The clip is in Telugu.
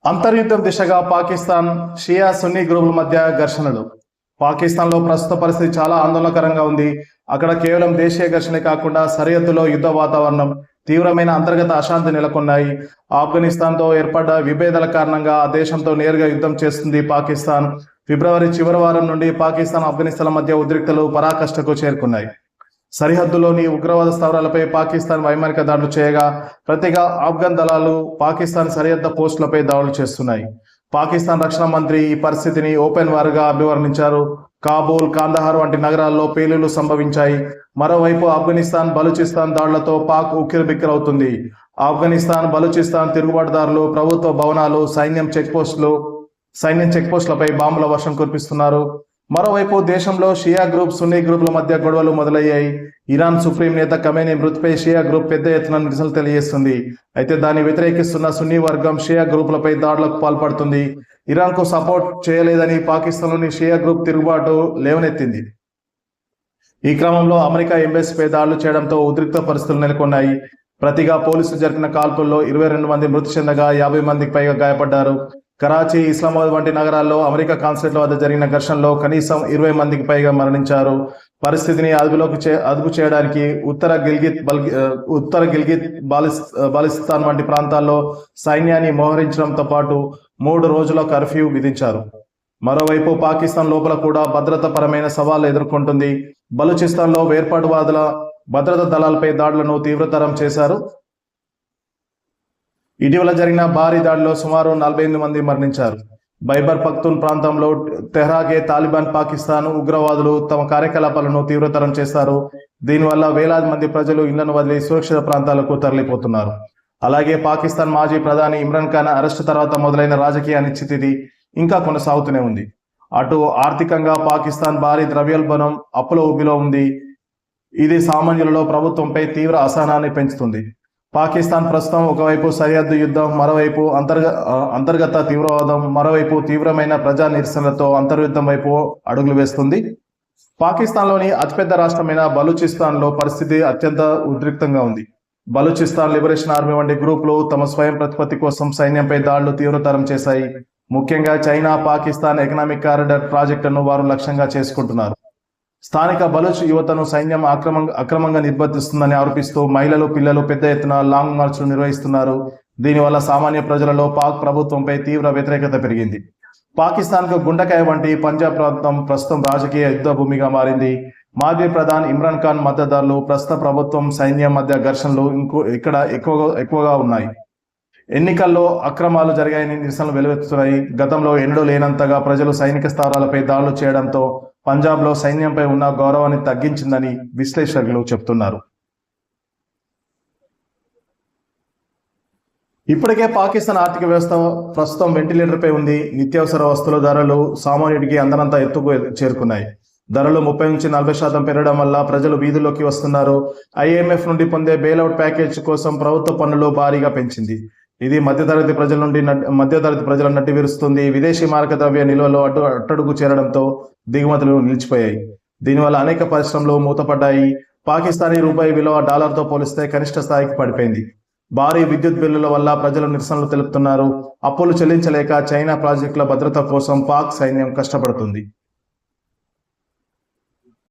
అంతర్యుద్ధం దిశగా పాకిస్తాన్ షియా సున్నీ గ్రూపుల మధ్య ఘర్షణలు. పాకిస్తాన్లో ప్రస్తుత పరిస్థితి చాలా ఆందోళనకరంగా ఉంది. అక్కడ కేవలం దేశీయ ఘర్షణే కాకుండా సరిహద్దులో యుద్ధ వాతావరణం, తీవ్రమైన అంతర్గత అశాంతి నెలకొన్నాయి. ఆఫ్ఘనిస్తాన్తో ఏర్పడ్డ విభేదాల కారణంగా ఆ దేశంతో నేరుగా యుద్ధం చేస్తుంది పాకిస్తాన్. ఫిబ్రవరి చివరి వారం నుండి పాకిస్తాన్, ఆఫ్ఘనిస్తాన్ మధ్య ఉద్రిక్తలు పరాకాష్ఠకు చేరుకున్నాయి. సరిహద్దులోని ఉగ్రవాద స్థావరాలపై పాకిస్తాన్ వైమానిక దాడులు చేయగా, ప్రతిగా ఆఫ్ఘన్ దళాలు పాకిస్తాన్ సరిహద్దు పోస్టులపై దాడులు చేస్తున్నాయి. పాకిస్తాన్ రక్షణ మంత్రి ఈ పరిస్థితిని ఓపెన్ వార్గా అభివర్ణించారు. కాబూల్, కాందహార్ వంటి నగరాల్లో పేలుళ్లు సంభవించాయి. మరోవైపు ఆఫ్ఘనిస్తాన్, బలూచిస్తాన్ దాడులతో పాక్ ఉక్కిరిబిక్కిరవుతుంది. ఆఫ్ఘనిస్తాన్, బలూచిస్తాన్ తిరుగుబాటుదారులు ప్రభుత్వ భవనాలు, సైన్యం చెక్పోస్టులపై బాంబుల వర్షం కురిపిస్తున్నారు. మరోవైపు దేశంలో షియా గ్రూప్, సున్నీ గ్రూపుల మధ్య గొడవలు మొదలయ్యాయి. ఇరాన్ సుప్రీం నేత ఖమేనీ మృతిపై షియా గ్రూప్ పెద్ద ఎత్తున నిరసనలు తెలియజేస్తుంది. అయితే దాన్ని వ్యతిరేకిస్తున్న సున్నీ వర్గం షియా గ్రూపులపై దాడులకు పాల్పడుతుంది. ఇరాన్ కు సపోర్ట్ చేయలేదని పాకిస్తాన్లోని షియా గ్రూప్ తిరుగుబాటు లేవనెత్తింది. ఈ క్రమంలో అమెరికా ఎంబసీపై దాడులు చేయడంతో ఉద్రిక్త పరిస్థితులు నెలకొన్నాయి. ప్రతిగా పోలీసులు జరిపిన కాల్పుల్లో 22 మంది మృతి చెందగా 50 మందికి పైగా గాయపడ్డారు. కరాచీ, ఇస్లామాబాద్ వంటి నగరాల్లో అమెరికా కాన్సులేట్ల వద్ద జరిగిన ఘర్షణలో కనీసం 20 మందికి పైగా మరణించారు. పరిస్థితిని అదుపు చేయడానికి ఉత్తర గిల్గిత్ బాలిస్తాన్ వంటి ప్రాంతాల్లో సైన్యాన్ని మోహరించడంతో పాటు 3 రోజుల కర్ఫ్యూ విధించారు. మరోవైపు పాకిస్తాన్ లోపల కూడా భద్రతాపరమైన సవాళ్లు ఎదుర్కొంటుంది. బలూచిస్తాన్లో వేర్పాటువాదుల భద్రతా దళాలపై దాడులను తీవ్రతరం చేశారు. ఇటీవల జరిగిన భారీ దాడిలో సుమారు 48 మంది మరణించారు. ఖైబర్ పఖ్తూన్ ప్రాంతంలో తెహ్రాకే తాలిబాన్, పాకిస్తాన్ ఉగ్రవాదులు తమ కార్యకలాపాలను తీవ్రతరం చేశారు. దీనివల్ల వేలాది మంది ప్రజలు ఇళ్లను వదిలి సురక్షిత ప్రాంతాలకు తరలిపోతున్నారు. అలాగే పాకిస్తాన్ మాజీ ప్రధాని ఇమ్రాన్ ఖాన్ అరెస్టు తర్వాత మొదలైన రాజకీయ అనిశ్చితి ఇంకా కొనసాగుతూనే ఉంది. అటు ఆర్థికంగా పాకిస్తాన్ భారీ ద్రవ్యోల్బణం, అప్పుల ఊబిలో ఉంది. ఇది సామాన్యులలో ప్రభుత్వంపై తీవ్ర అసహనాన్ని పెంచుతుంది. పాకిస్తాన్ ప్రస్తుతం ఒకవైపు సరిహద్దు యుద్ధం, మరోవైపు అంతర్గత తీవ్రవాదం, మరోవైపు తీవ్రమైన ప్రజా నిరసనలతో అంతర్యుద్ధం వైపు అడుగులు వేస్తుంది. పాకిస్తాన్లోని అతిపెద్ద రాష్ట్రమైన బలూచిస్తాన్లో పరిస్థితి అత్యంత ఉద్రిక్తంగా ఉంది. బలూచిస్తాన్ లిబరేషన్ ఆర్మీ వంటి గ్రూపులు తమ స్వయం ప్రతిపత్తి కోసం సైన్యంపై దాడులు తీవ్రతరం చేశాయి. ముఖ్యంగా చైనా, పాకిస్తాన్ ఎకనామిక్ కారిడార్ ప్రాజెక్టును వారు లక్ష్యంగా చేసుకుంటున్నారు. స్థానిక బలూచ్ యువతను సైన్యం అక్రమంగా నిర్బంధిస్తుందని ఆరోపిస్తూ మహిళలు, పిల్లలు పెద్ద ఎత్తున లాంగ్ మార్చ్లు నిర్వహిస్తున్నారు. దీనివల్ల సామాన్య ప్రజలలో పాక్ ప్రభుత్వంపై తీవ్ర వ్యతిరేకత పెరిగింది. పాకిస్తాన్కు గుండెకాయ వంటి పంజాబ్ ప్రాంతం ప్రస్తుతం రాజకీయ యుద్ధ భూమిగా మారింది. మాజీ ప్రధాని ఇమ్రాన్ ఖాన్ మద్దతుదారులు, ప్రస్తుత ప్రభుత్వం, సైన్యం మధ్య ఘర్షణలు ఇక్కడ ఎక్కువగా ఉన్నాయి. ఎన్నికల్లో అక్రమాలు జరిగాయని నిరసనలు వెలువెత్తుతున్నాయి. గతంలో ఎన్నడూ లేనంతగా ప్రజలు సైనిక స్థావరాలపై దాడులు చేయడంతో పంజాబ్లో సైన్యంపై ఉన్న గౌరవాన్ని తగ్గించిందని విశ్లేషకులు చెబుతున్నారు. ఇప్పటికే పాకిస్తాన్ ఆర్థిక వ్యవస్థ ప్రస్తుతం వెంటిలేటర్పై ఉంది. నిత్యావసర వస్తువుల ధరలు సామాన్యుడికి అందనంత ఎత్తుకు చేరుకున్నాయి. ధరలు 30-40% పెరగడం వల్ల ప్రజలు వీధుల్లోకి వస్తున్నారు. IMF నుండి పొందే బెయిల్అవుట్ ప్యాకేజ్ కోసం ప్రభుత్వ పన్నులు భారీగా పెంచింది. ఇది మధ్యతరగతి ప్రజల నడ్డి విరుస్తుంది. విదేశీ మారక ద్రవ్య నిల్వలు అట్టడుగు చేరడంతో దిగుమతులు నిలిచిపోయాయి. దీనివల్ల అనేక పరిశ్రమలు మూతపడ్డాయి. పాకిస్తానీ రూపాయి విలువ డాలర్తో పోలిస్తే కనిష్ట స్థాయికి పడిపోయింది. భారీ విద్యుత్ బిల్లుల వల్ల ప్రజలు నిరసనలు తెలుపుతున్నారు. అప్పులు చెల్లించలేక చైనా ప్రాజెక్టుల భద్రత కోసం పాక్ సైన్యం కష్టపడుతుంది.